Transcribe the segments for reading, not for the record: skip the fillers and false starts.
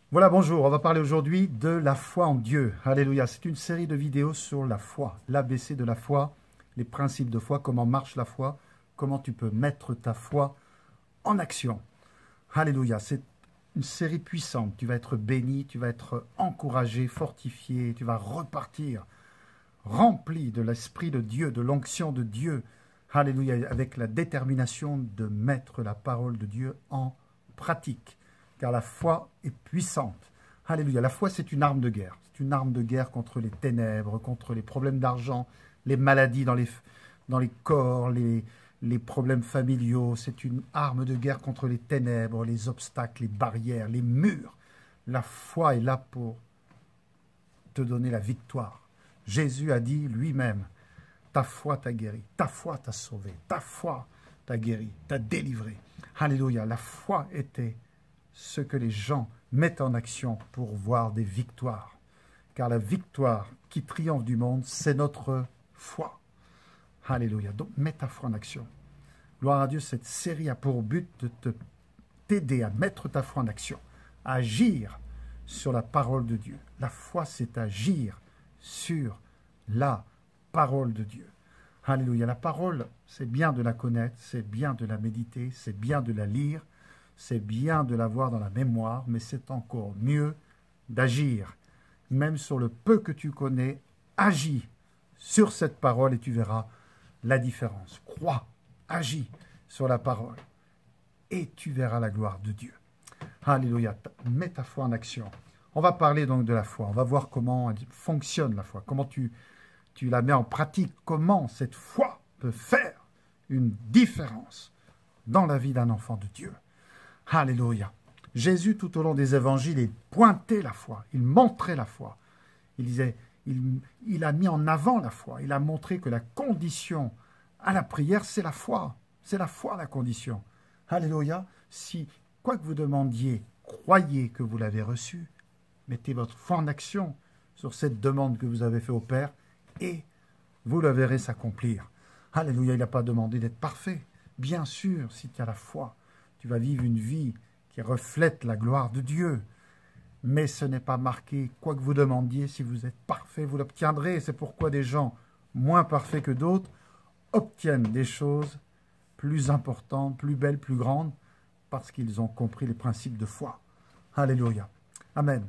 Voilà, bonjour, on va parler aujourd'hui de la foi en Dieu. Alléluia, c'est une série de vidéos sur la foi, l'ABC de la foi, les principes de foi, comment marche la foi, comment tu peux mettre ta foi en action. Alléluia, c'est une série puissante, tu vas être béni, tu vas être encouragé, fortifié, tu vas repartir rempli de l'Esprit de Dieu, de l'onction de Dieu. Alléluia, avec la détermination de mettre la parole de Dieu en pratique. Car la foi est puissante. Alléluia, la foi c'est une arme de guerre. C'est une arme de guerre contre les ténèbres, contre les problèmes d'argent, les maladies dans les corps, les problèmes familiaux. C'est une arme de guerre contre les ténèbres, les obstacles, les barrières, les murs. La foi est là pour te donner la victoire. Jésus a dit lui-même, ta foi t'a guéri, ta foi t'a sauvé, ta foi t'a guéri, t'a délivré. Alléluia, la foi était ce que les gens mettent en action pour voir des victoires. Car la victoire qui triomphe du monde, c'est notre foi. Alléluia, donc mets ta foi en action. Gloire à Dieu, cette série a pour but de t'aider à mettre ta foi en action, à agir sur la parole de Dieu. La foi, c'est agir sur la parole de Dieu. Alléluia. La parole, c'est bien de la connaître, c'est bien de la méditer, c'est bien de la lire, c'est bien de l'avoir dans la mémoire, mais c'est encore mieux d'agir. Même sur le peu que tu connais, agis sur cette parole et tu verras la différence. Crois, agis sur la parole et tu verras la gloire de Dieu. Alléluia. Mets ta foi en action. On va parler donc de la foi. On va voir comment elle fonctionne la foi, comment tu la mets en pratique, comment cette foi peut faire une différence dans la vie d'un enfant de Dieu. Alléluia. Jésus, tout au long des évangiles, il pointait la foi, il montrait la foi. Il disait, il a mis en avant la foi. Il a montré que la condition à la prière, c'est la foi. C'est la foi la condition. Alléluia. Si, quoi que vous demandiez, croyez que vous l'avez reçu, mettez votre foi en action sur cette demande que vous avez faite au Père et vous le verrez s'accomplir. Alléluia, il n'a pas demandé d'être parfait. Bien sûr, si tu as la foi, tu vas vivre une vie qui reflète la gloire de Dieu. Mais ce n'est pas marqué, quoi que vous demandiez, si vous êtes parfait, vous l'obtiendrez. C'est pourquoi des gens moins parfaits que d'autres obtiennent des choses plus importantes, plus belles, plus grandes, parce qu'ils ont compris les principes de foi. Alléluia. Amen.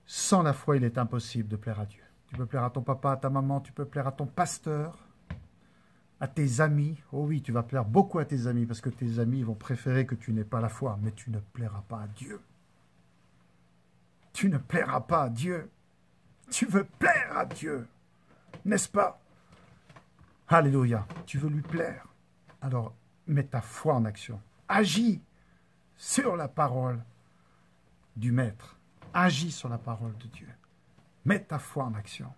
Sans la foi, il est impossible de plaire à Dieu. Tu peux plaire à ton papa, à ta maman, tu peux plaire à ton pasteur, à tes amis. Oh oui, tu vas plaire beaucoup à tes amis, parce que tes amis vont préférer que tu n'aies pas la foi, mais tu ne plairas pas à Dieu. Tu ne plairas pas à Dieu. Tu veux plaire à Dieu, n'est-ce pas? Alléluia, tu veux lui plaire. Alors, mets ta foi en action. Agis sur la parole du Maître. Agis sur la parole de Dieu. Mets ta foi en action.